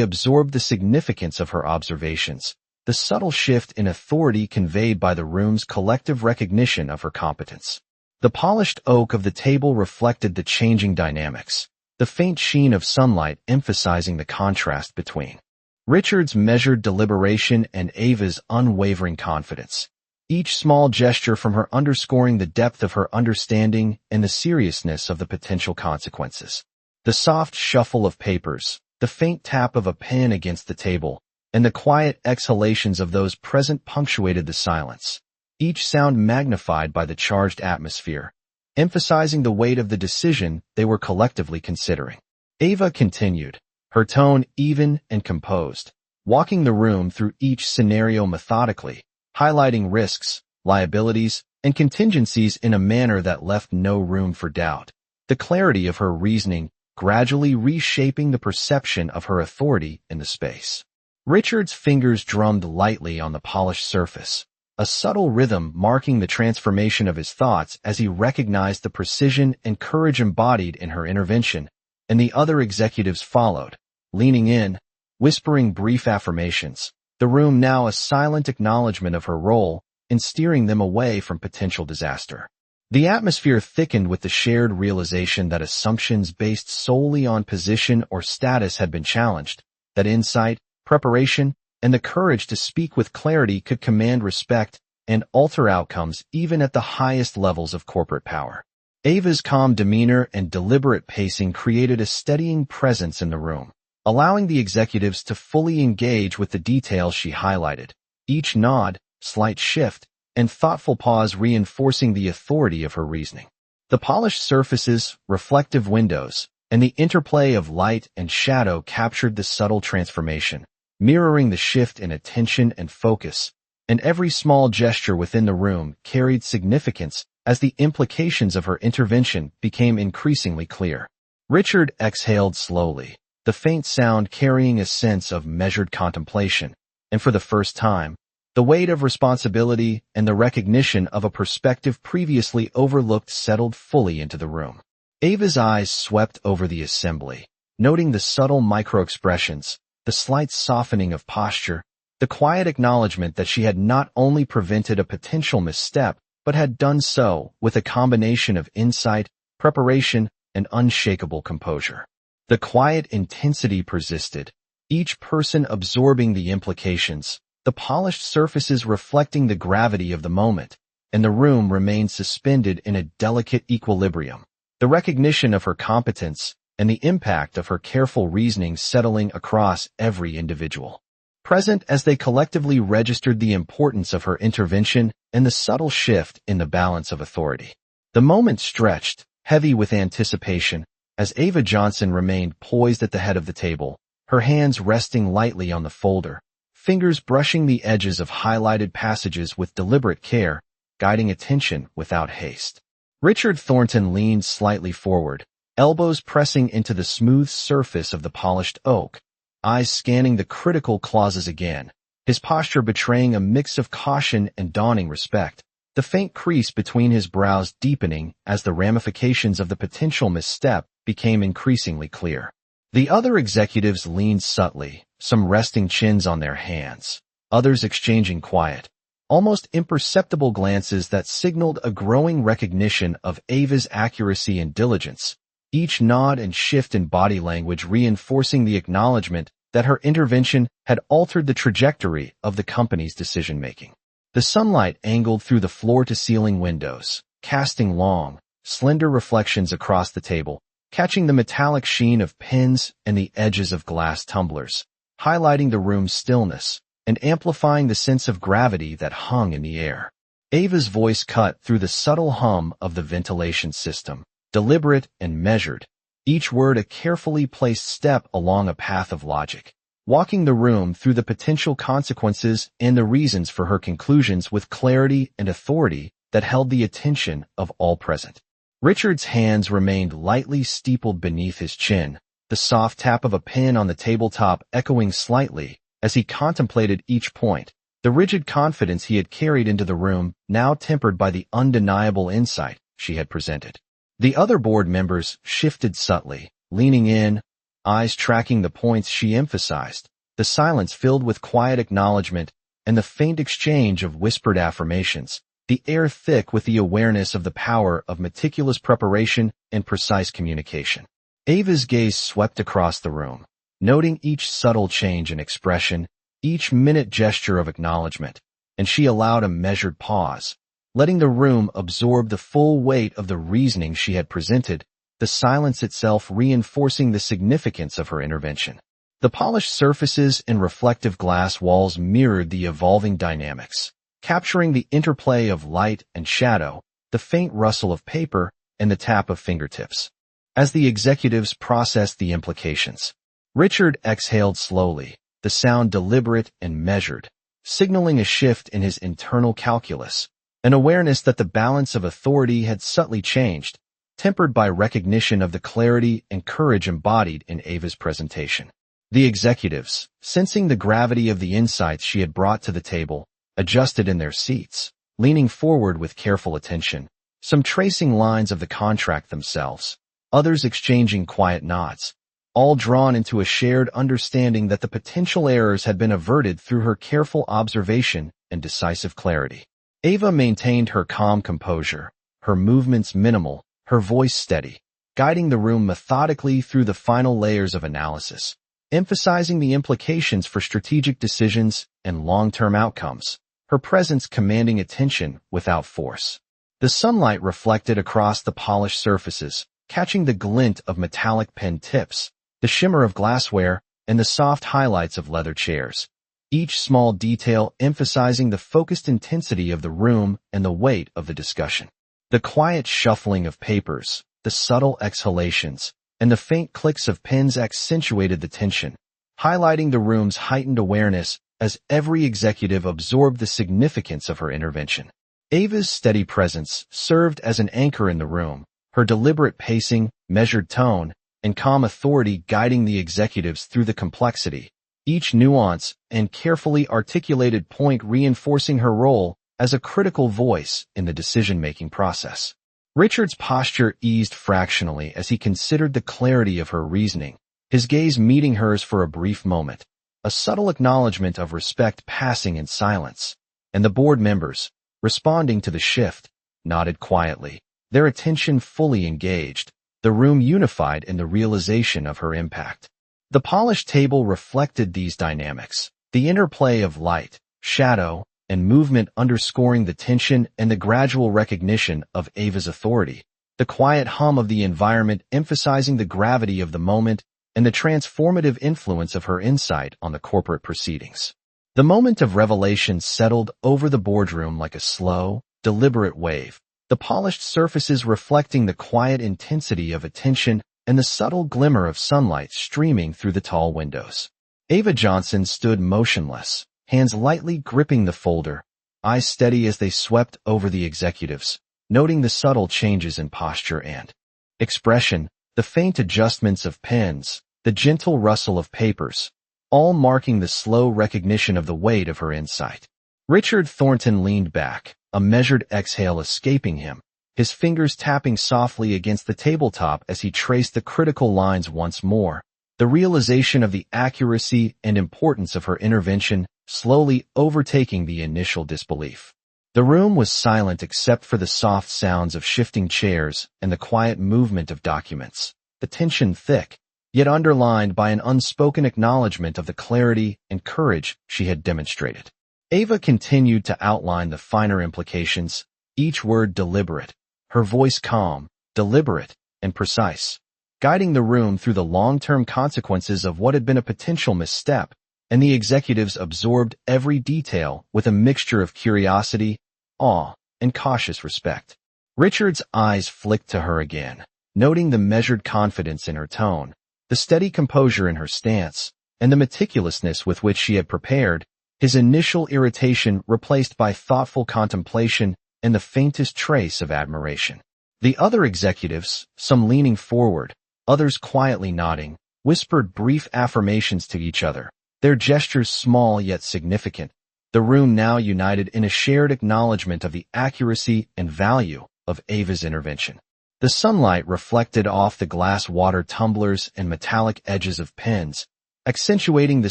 Speaker 1: absorbed the significance of her observations, the subtle shift in authority conveyed by the room's collective recognition of her competence. The polished oak of the table reflected the changing dynamics, the faint sheen of sunlight emphasizing the contrast between Richard's measured deliberation and Ava's unwavering confidence, each small gesture from her underscoring the depth of her understanding and the seriousness of the potential consequences. The soft shuffle of papers, the faint tap of a pen against the table, and the quiet exhalations of those present punctuated the silence, each sound magnified by the charged atmosphere, emphasizing the weight of the decision they were collectively considering. Ava continued, her tone even and composed, walking the room through each scenario methodically, highlighting risks, liabilities, and contingencies in a manner that left no room for doubt. The clarity of her reasoning gradually reshaping the perception of her authority in the space. Richard's fingers drummed lightly on the polished surface, a subtle rhythm marking the transformation of his thoughts as he recognized the precision and courage embodied in her intervention, and the other executives followed, leaning in, whispering brief affirmations, the room now a silent acknowledgment of her role in steering them away from potential disaster. The atmosphere thickened with the shared realization that assumptions based solely on position or status had been challenged, that insight, preparation, and the courage to speak with clarity could command respect and alter outcomes even at the highest levels of corporate power. Ava's calm demeanor and deliberate pacing created a steadying presence in the room, allowing the executives to fully engage with the details she highlighted, each nod, slight shift, and thoughtful pause reinforcing the authority of her reasoning. The polished surfaces, reflective windows, and the interplay of light and shadow captured the subtle transformation, mirroring the shift in attention and focus, and every small gesture within the room carried significance as the implications of her intervention became increasingly clear. Richard exhaled slowly, the faint sound carrying a sense of measured contemplation, and for the first time, the weight of responsibility and the recognition of a perspective previously overlooked settled fully into the room. Ava's eyes swept over the assembly, noting the subtle micro-expressions, the slight softening of posture, the quiet acknowledgement that she had not only prevented a potential misstep, but had done so with a combination of insight, preparation, and unshakable composure. The quiet intensity persisted, each person absorbing the implications, the polished surfaces reflecting the gravity of the moment, and the room remained suspended in a delicate equilibrium, the recognition of her competence and the impact of her careful reasoning settling across every individual present as they collectively registered the importance of her intervention and the subtle shift in the balance of authority. The moment stretched, heavy with anticipation, as Ava Johnson remained poised at the head of the table, her hands resting lightly on the folder, fingers brushing the edges of highlighted passages with deliberate care, guiding attention without haste. Richard Thornton leaned slightly forward, elbows pressing into the smooth surface of the polished oak, eyes scanning the critical clauses again, his posture betraying a mix of caution and dawning respect, the faint crease between his brows deepening as the ramifications of the potential misstep became increasingly clear. The other executives leaned subtly, some resting chins on their hands, others exchanging quiet, almost imperceptible glances that signaled a growing recognition of Ava's accuracy and diligence, each nod and shift in body language reinforcing the acknowledgment that her intervention had altered the trajectory of the company's decision-making. The sunlight angled through the floor-to-ceiling windows, casting long, slender reflections across the table, catching the metallic sheen of pens and the edges of glass tumblers, highlighting the room's stillness and amplifying the sense of gravity that hung in the air. Ava's voice cut through the subtle hum of the ventilation system, deliberate and measured, each word a carefully placed step along a path of logic, walking the room through the potential consequences and the reasons for her conclusions with clarity and authority that held the attention of all present. Richard's hands remained lightly steepled beneath his chin, the soft tap of a pen on the tabletop echoing slightly as he contemplated each point, the rigid confidence he had carried into the room now tempered by the undeniable insight she had presented. The other board members shifted subtly, leaning in, eyes tracking the points she emphasized, the silence filled with quiet acknowledgment and the faint exchange of whispered affirmations, the air thick with the awareness of the power of meticulous preparation and precise communication. Ava's gaze swept across the room, noting each subtle change in expression, each minute gesture of acknowledgement, and she allowed a measured pause, letting the room absorb the full weight of the reasoning she had presented, the silence itself reinforcing the significance of her intervention. The polished surfaces and reflective glass walls mirrored the evolving dynamics, capturing the interplay of light and shadow, the faint rustle of paper, and the tap of fingertips. As the executives processed the implications, Richard exhaled slowly, the sound deliberate and measured, signaling a shift in his internal calculus, an awareness that the balance of authority had subtly changed, tempered by recognition of the clarity and courage embodied in Ava's presentation. The executives, sensing the gravity of the insights she had brought to the table, adjusted in their seats, leaning forward with careful attention, some tracing lines of the contract themselves, others exchanging quiet nods, all drawn into a shared understanding that the potential errors had been averted through her careful observation and decisive clarity. Ava maintained her calm composure, her movements minimal, her voice steady, guiding the room methodically through the final layers of analysis, emphasizing the implications for strategic decisions and long-term outcomes, her presence commanding attention without force. The sunlight reflected across the polished surfaces, catching the glint of metallic pen tips, the shimmer of glassware, and the soft highlights of leather chairs, each small detail emphasizing the focused intensity of the room and the weight of the discussion. The quiet shuffling of papers, the subtle exhalations, and the faint clicks of pens accentuated the tension, highlighting the room's heightened awareness as every executive absorbed the significance of her intervention. Ava's steady presence served as an anchor in the room, her deliberate pacing, measured tone, and calm authority guiding the executives through the complexity, each nuance and carefully articulated point reinforcing her role as a critical voice in the decision-making process. Richard's posture eased fractionally as he considered the clarity of her reasoning, his gaze meeting hers for a brief moment, a subtle acknowledgment of respect passing in silence, and the board members, responding to the shift, nodded quietly, their attention fully engaged, the room unified in the realization of her impact. The polished table reflected these dynamics, the interplay of light, shadow, and movement underscoring the tension and the gradual recognition of Ava's authority, the quiet hum of the environment emphasizing the gravity of the moment and the transformative influence of her insight on the corporate proceedings. The moment of revelation settled over the boardroom like a slow, deliberate wave, the polished surfaces reflecting the quiet intensity of attention and the subtle glimmer of sunlight streaming through the tall windows. Ava Johnson stood motionless, hands lightly gripping the folder, eyes steady as they swept over the executives, noting the subtle changes in posture and expression, the faint adjustments of pens, the gentle rustle of papers, all marking the slow recognition of the weight of her insight. Richard Thornton leaned back, a measured exhale escaping him, his fingers tapping softly against the tabletop as he traced the critical lines once more, the realization of the accuracy and importance of her intervention slowly overtaking the initial disbelief. The room was silent except for the soft sounds of shifting chairs and the quiet movement of documents, the tension thick, yet underlined by an unspoken acknowledgment of the clarity and courage she had demonstrated. Ava continued to outline the finer implications, each word deliberate, her voice calm, deliberate, and precise, guiding the room through the long-term consequences of what had been a potential misstep, and the executives absorbed every detail with a mixture of curiosity, awe, and cautious respect. Richard's eyes flicked to her again, noting the measured confidence in her tone, the steady composure in her stance, and the meticulousness with which she had prepared, his initial irritation replaced by thoughtful contemplation and the faintest trace of admiration. The other executives, some leaning forward, others quietly nodding, whispered brief affirmations to each other, their gestures small yet significant, the room now united in a shared acknowledgment of the accuracy and value of Ava's intervention. The sunlight reflected off the glass water tumblers and metallic edges of pens, accentuating the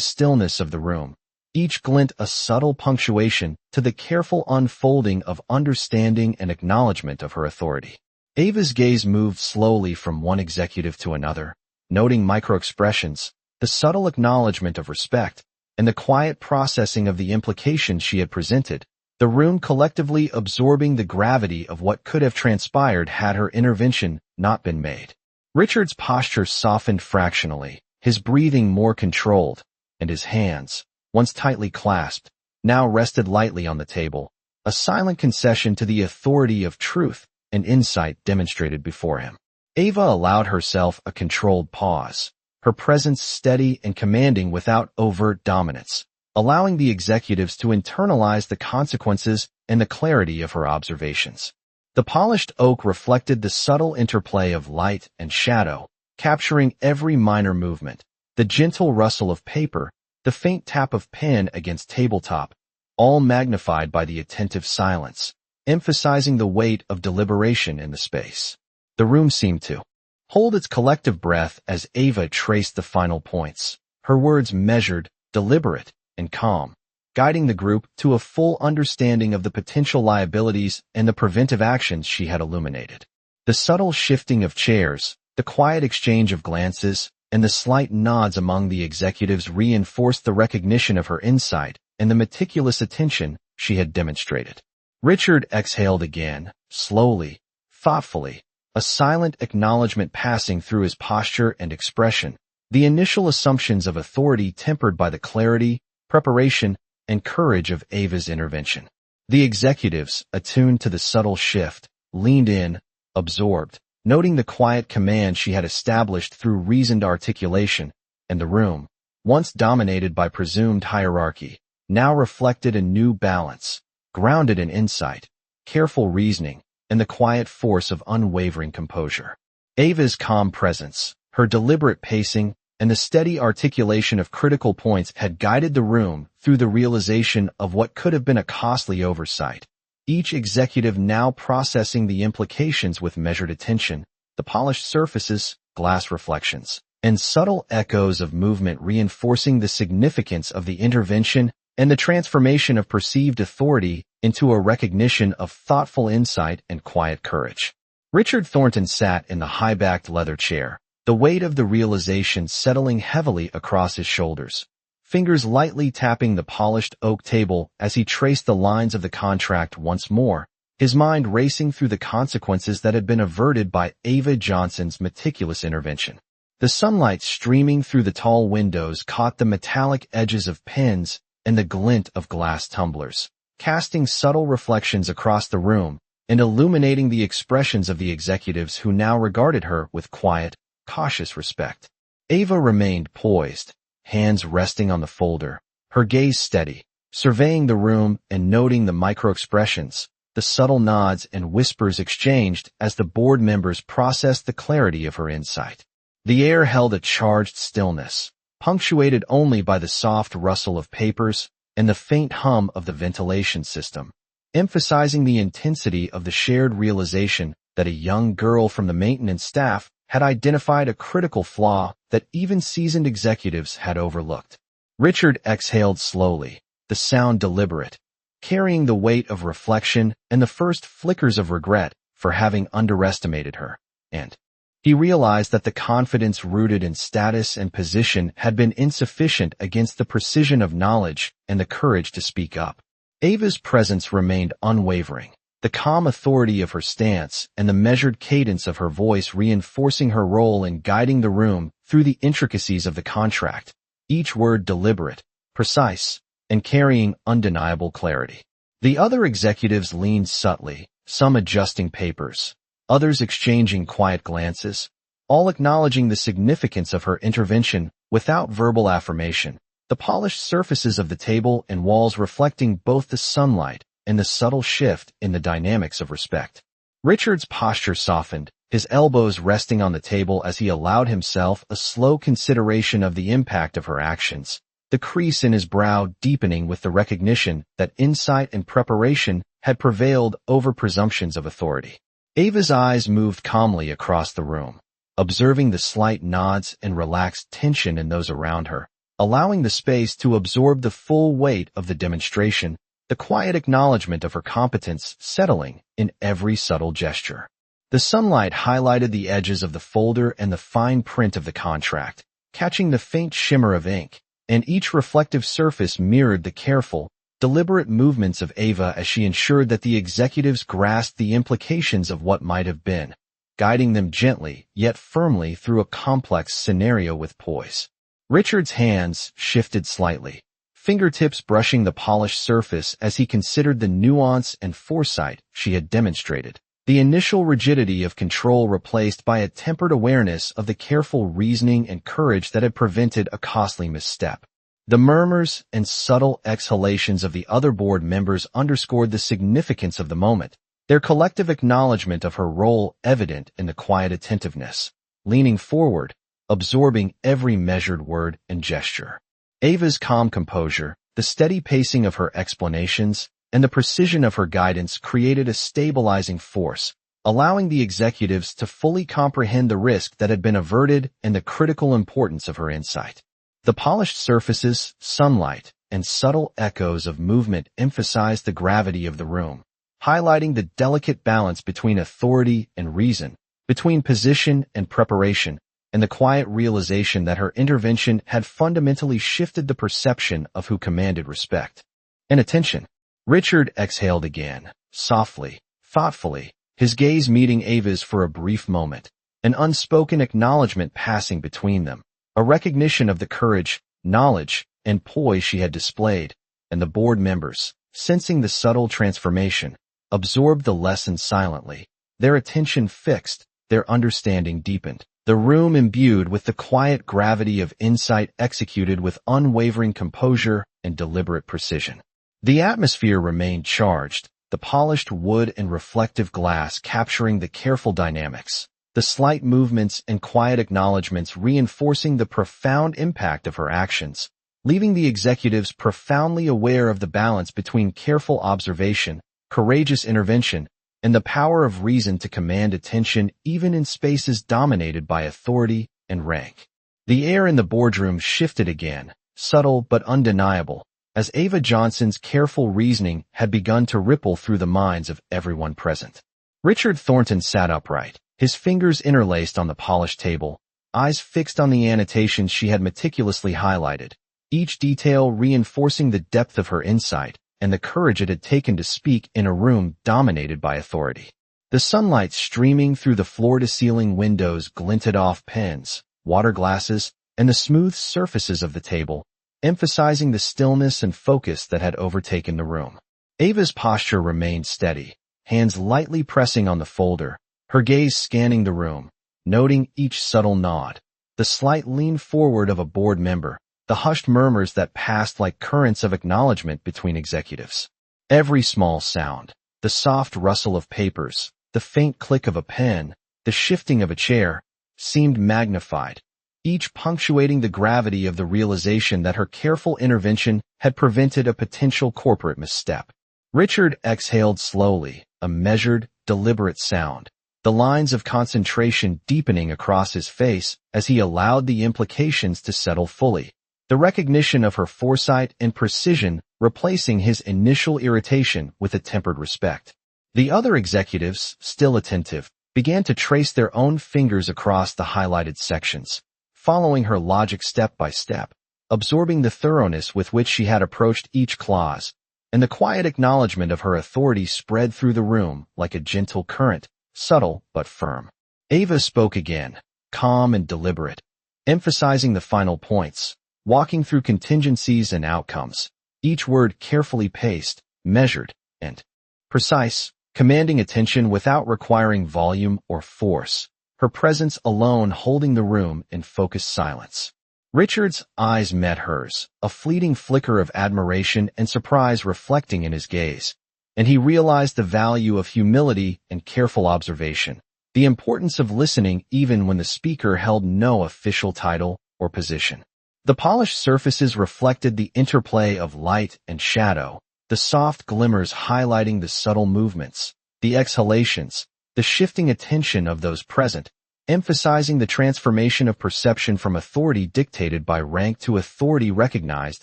Speaker 1: stillness of the room, each glint a subtle punctuation to the careful unfolding of understanding and acknowledgment of her authority. Ava's gaze moved slowly from one executive to another, noting microexpressions, the subtle acknowledgment of respect, and the quiet processing of the implications she had presented, the room collectively absorbing the gravity of what could have transpired had her intervention not been made. Richard's posture softened fractionally, his breathing more controlled, and his hands, once tightly clasped, now rested lightly on the table, a silent concession to the authority of truth and insight demonstrated before him. Ava allowed herself a controlled pause, her presence steady and commanding without overt dominance, allowing the executives to internalize the consequences and the clarity of her observations. The polished oak reflected the subtle interplay of light and shadow, capturing every minor movement, the gentle rustle of paper, the faint tap of pen against tabletop, all magnified by the attentive silence, emphasizing the weight of deliberation in the space. The room seemed to hold its collective breath as Ava traced the final points, her words measured, deliberate, and calm, guiding the group to a full understanding of the potential liabilities and the preventive actions she had illuminated. The subtle shifting of chairs, the quiet exchange of glances, and the slight nods among the executives reinforced the recognition of her insight and the meticulous attention she had demonstrated. Richard exhaled again, slowly, thoughtfully, a silent acknowledgment passing through his posture and expression, the initial assumptions of authority tempered by the clarity, preparation, and courage of Ava's intervention. The executives, attuned to the subtle shift, leaned in, absorbed, noting the quiet command she had established through reasoned articulation, and the room, once dominated by presumed hierarchy, now reflected a new balance, grounded in insight, careful reasoning, and the quiet force of unwavering composure. Ava's calm presence, her deliberate pacing, and the steady articulation of critical points had guided the room through the realization of what could have been a costly oversight, each executive now processing the implications with measured attention, the polished surfaces, glass reflections, and subtle echoes of movement reinforcing the significance of the intervention and the transformation of perceived authority into a recognition of thoughtful insight and quiet courage. Richard Thornton sat in the high-backed leather chair, the weight of the realization settling heavily across his shoulders, fingers lightly tapping the polished oak table as he traced the lines of the contract once more, his mind racing through the consequences that had been averted by Ava Johnson's meticulous intervention. The sunlight streaming through the tall windows caught the metallic edges of pens and the glint of glass tumblers, casting subtle reflections across the room and illuminating the expressions of the executives who now regarded her with quiet, cautious respect. Ava remained poised, hands resting on the folder, her gaze steady, surveying the room and noting the micro-expressions, the subtle nods and whispers exchanged as the board members processed the clarity of her insight. The air held a charged stillness, punctuated only by the soft rustle of papers and the faint hum of the ventilation system, emphasizing the intensity of the shared realization that a young girl from the maintenance staff had identified a critical flaw that even seasoned executives had overlooked. Richard exhaled slowly, the sound deliberate, carrying the weight of reflection and the first flickers of regret for having underestimated her, and he realized that the confidence rooted in status and position had been insufficient against the precision of knowledge and the courage to speak up. Ava's presence remained unwavering, the calm authority of her stance and the measured cadence of her voice reinforcing her role in guiding the room through the intricacies of the contract, each word deliberate, precise, and carrying undeniable clarity. The other executives leaned subtly, some adjusting papers, others exchanging quiet glances, all acknowledging the significance of her intervention without verbal affirmation, the polished surfaces of the table and walls reflecting both the sunlight and the subtle shift in the dynamics of respect. Richard's posture softened, his elbows resting on the table as he allowed himself a slow consideration of the impact of her actions, the crease in his brow deepening with the recognition that insight and preparation had prevailed over presumptions of authority. Ava's eyes moved calmly across the room, observing the slight nods and relaxed tension in those around her, allowing the space to absorb the full weight of the demonstration, the quiet acknowledgment of her competence settling in every subtle gesture. The sunlight highlighted the edges of the folder and the fine print of the contract, catching the faint shimmer of ink, and each reflective surface mirrored the careful, deliberate movements of Ava as she ensured that the executives grasped the implications of what might have been, guiding them gently yet firmly through a complex scenario with poise. Richard's hands shifted slightly, fingertips brushing the polished surface as he considered the nuance and foresight she had demonstrated, the initial rigidity of control replaced by a tempered awareness of the careful reasoning and courage that had prevented a costly misstep. The murmurs and subtle exhalations of the other board members underscored the significance of the moment, their collective acknowledgment of her role evident in the quiet attentiveness, leaning forward, absorbing every measured word and gesture. Ava's calm composure, the steady pacing of her explanations, and the precision of her guidance created a stabilizing force, allowing the executives to fully comprehend the risk that had been averted and the critical importance of her insight. The polished surfaces, sunlight, and subtle echoes of movement emphasized the gravity of the room, highlighting the delicate balance between authority and reason, between position and preparation, and the quiet realization that her intervention had fundamentally shifted the perception of who commanded respect and attention. Richard exhaled again, softly, thoughtfully, his gaze meeting Ava's for a brief moment, an unspoken acknowledgment passing between them. A recognition of the courage, knowledge, and poise she had displayed, and the board members, sensing the subtle transformation, absorbed the lesson silently, their attention fixed, their understanding deepened, the room imbued with the quiet gravity of insight executed with unwavering composure and deliberate precision. The atmosphere remained charged, the polished wood and reflective glass capturing the careful dynamics, the slight movements and quiet acknowledgments reinforcing the profound impact of her actions, leaving the executives profoundly aware of the balance between careful observation, courageous intervention, and the power of reason to command attention even in spaces dominated by authority and rank. The air in the boardroom shifted again, subtle but undeniable, as Ava Johnson's careful reasoning had begun to ripple through the minds of everyone present. Richard Thornton sat upright, his fingers interlaced on the polished table, eyes fixed on the annotations she had meticulously highlighted, each detail reinforcing the depth of her insight and the courage it had taken to speak in a room dominated by authority. The sunlight streaming through the floor-to-ceiling windows glinted off pens, water glasses, and the smooth surfaces of the table, emphasizing the stillness and focus that had overtaken the room. Ava's posture remained steady, hands lightly pressing on the folder, her gaze scanning the room, noting each subtle nod, the slight lean forward of a board member, the hushed murmurs that passed like currents of acknowledgment between executives. Every small sound, the soft rustle of papers, the faint click of a pen, the shifting of a chair, seemed magnified, each punctuating the gravity of the realization that her careful intervention had prevented a potential corporate misstep. Richard exhaled slowly, a measured, deliberate sound, the lines of concentration deepening across his face as he allowed the implications to settle fully. The recognition of her foresight and precision replacing his initial irritation with a tempered respect. The other executives, still attentive, began to trace their own fingers across the highlighted sections, following her logic step by step, absorbing the thoroughness with which she had approached each clause, and the quiet acknowledgment of her authority spread through the room like a gentle current, subtle but firm. Ava spoke again, calm and deliberate, emphasizing the final points, walking through contingencies and outcomes, each word carefully paced, measured, and precise, commanding attention without requiring volume or force, her presence alone holding the room in focused silence. Richard's eyes met hers, a fleeting flicker of admiration and surprise reflecting in his gaze, and he realized the value of humility and careful observation, the importance of listening even when the speaker held no official title or position. The polished surfaces reflected the interplay of light and shadow, the soft glimmers highlighting the subtle movements, the exhalations, the shifting attention of those present, emphasizing the transformation of perception from authority dictated by rank to authority recognized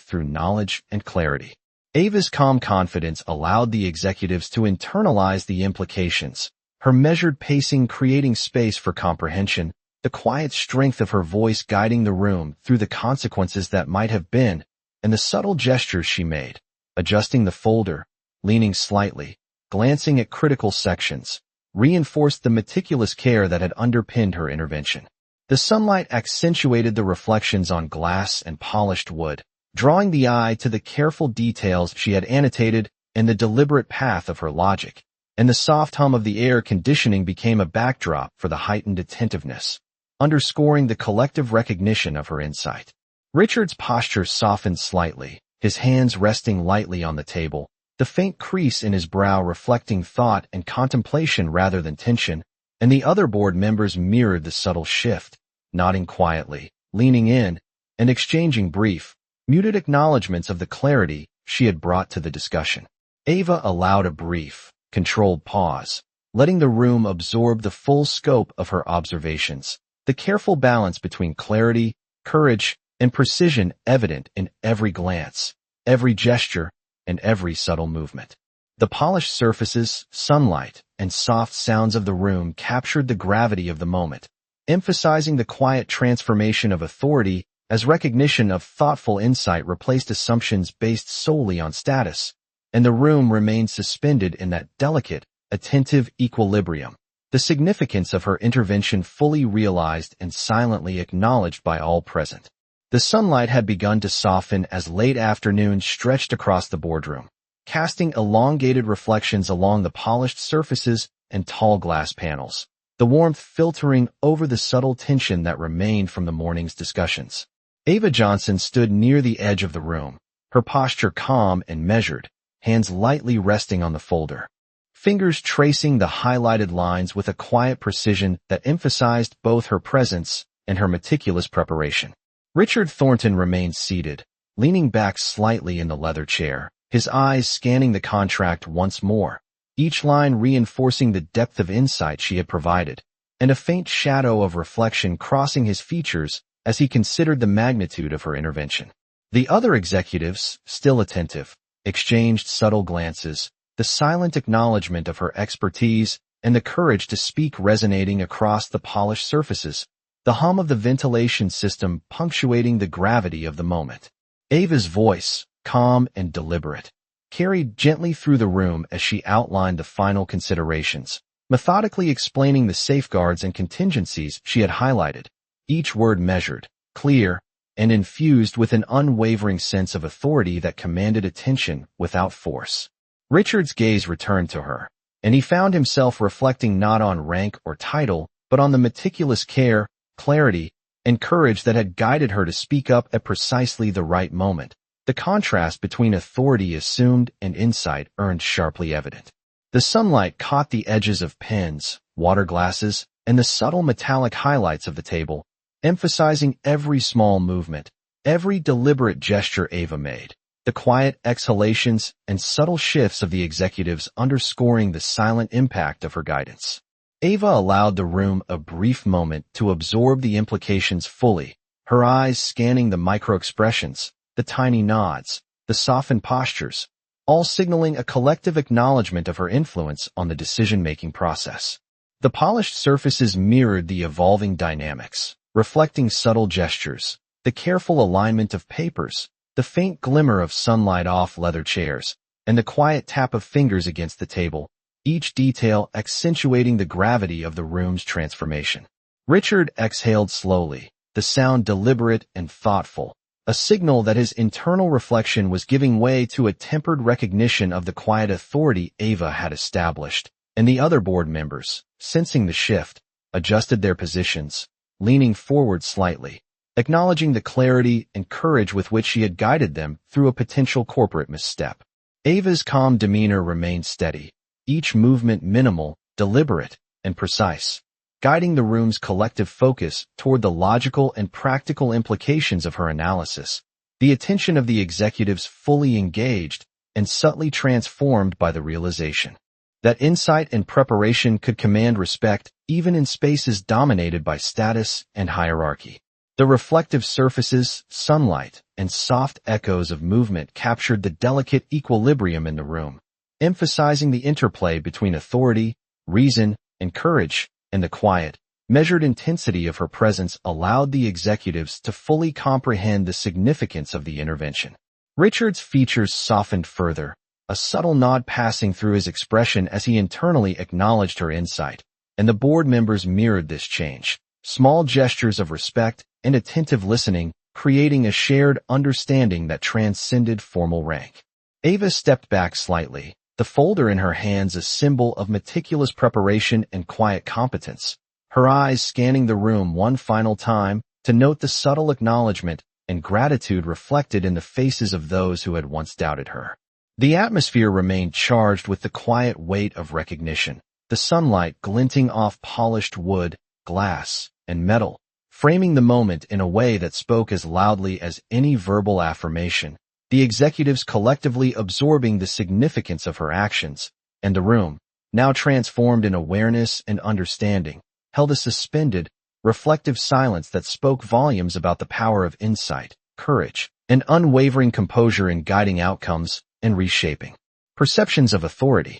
Speaker 1: through knowledge and clarity. Ava's calm confidence allowed the executives to internalize the implications, her measured pacing creating space for comprehension, the quiet strength of her voice guiding the room through the consequences that might have been, and the subtle gestures she made, adjusting the folder, leaning slightly, glancing at critical sections, reinforced the meticulous care that had underpinned her intervention. The sunlight accentuated the reflections on glass and polished wood, drawing the eye to the careful details she had annotated and the deliberate path of her logic, and the soft hum of the air conditioning became a backdrop for the heightened attentiveness, underscoring the collective recognition of her insight. Richard's posture softened slightly, his hands resting lightly on the table, the faint crease in his brow reflecting thought and contemplation rather than tension, and the other board members mirrored the subtle shift, nodding quietly, leaning in, and exchanging brief, muted acknowledgments of the clarity she had brought to the discussion. Ava allowed a brief, controlled pause, letting the room absorb the full scope of her observations, the careful balance between clarity, courage, and precision evident in every glance, every gesture, and every subtle movement. The polished surfaces, sunlight, and soft sounds of the room captured the gravity of the moment, emphasizing the quiet transformation of authority as recognition of thoughtful insight replaced assumptions based solely on status, and the room remained suspended in that delicate, attentive equilibrium, the significance of her intervention fully realized and silently acknowledged by all present. The sunlight had begun to soften as late afternoon stretched across the boardroom, casting elongated reflections along the polished surfaces and tall glass panels, the warmth filtering over the subtle tension that remained from the morning's discussions. Ava Johnson stood near the edge of the room, her posture calm and measured, hands lightly resting on the folder, fingers tracing the highlighted lines with a quiet precision that emphasized both her presence and her meticulous preparation. Richard Thornton remained seated, leaning back slightly in the leather chair, his eyes scanning the contract once more, each line reinforcing the depth of insight she had provided, and a faint shadow of reflection crossing his features as he considered the magnitude of her intervention. The other executives, still attentive, exchanged subtle glances, the silent acknowledgment of her expertise and the courage to speak resonating across the polished surfaces, the hum of the ventilation system punctuating the gravity of the moment. Ava's voice, calm and deliberate, carried gently through the room as she outlined the final considerations, methodically explaining the safeguards and contingencies she had highlighted, each word measured, clear, and infused with an unwavering sense of authority that commanded attention without force. Richard's gaze returned to her, and he found himself reflecting not on rank or title, but on the meticulous care, clarity, and courage that had guided her to speak up at precisely the right moment. The contrast between authority assumed and insight earned sharply evident. The sunlight caught the edges of pens, water glasses, and the subtle metallic highlights of the table, emphasizing every small movement, every deliberate gesture Ava made. The quiet exhalations and subtle shifts of the executives underscoring the silent impact of her guidance. Ava allowed the room a brief moment to absorb the implications fully, her eyes scanning the micro-expressions, the tiny nods, the softened postures, all signaling a collective acknowledgment of her influence on the decision-making process. The polished surfaces mirrored the evolving dynamics, reflecting subtle gestures, the careful alignment of papers, the faint glimmer of sunlight off leather chairs, and the quiet tap of fingers against the table, each detail accentuating the gravity of the room's transformation. Richard exhaled slowly, the sound deliberate and thoughtful, a signal that his internal reflection was giving way to a tempered recognition of the quiet authority Ava had established, and the other board members, sensing the shift, adjusted their positions, leaning forward slightly, acknowledging the clarity and courage with which she had guided them through a potential corporate misstep. Ava's calm demeanor remained steady, each movement minimal, deliberate, and precise, guiding the room's collective focus toward the logical and practical implications of her analysis. The attention of the executives fully engaged and subtly transformed by the realization that insight and preparation could command respect even in spaces dominated by status and hierarchy. The reflective surfaces, sunlight, and soft echoes of movement captured the delicate equilibrium in the room, emphasizing the interplay between authority, reason, and courage, and the quiet, measured intensity of her presence allowed the executives to fully comprehend the significance of the intervention. Richard's features softened further, a subtle nod passing through his expression as he internally acknowledged her insight, and the board members mirrored this change. Small gestures of respect and attentive listening, creating a shared understanding that transcended formal rank. Ava stepped back slightly, the folder in her hands a symbol of meticulous preparation and quiet competence, her eyes scanning the room one final time to note the subtle acknowledgment and gratitude reflected in the faces of those who had once doubted her. The atmosphere remained charged with the quiet weight of recognition, the sunlight glinting off polished wood, glass, and metal, framing the moment in a way that spoke as loudly as any verbal affirmation, the executives collectively absorbing the significance of her actions, and the room, now transformed in awareness and understanding, held a suspended, reflective silence that spoke volumes about the power of insight, courage, and unwavering composure in guiding outcomes and reshaping perceptions of authority.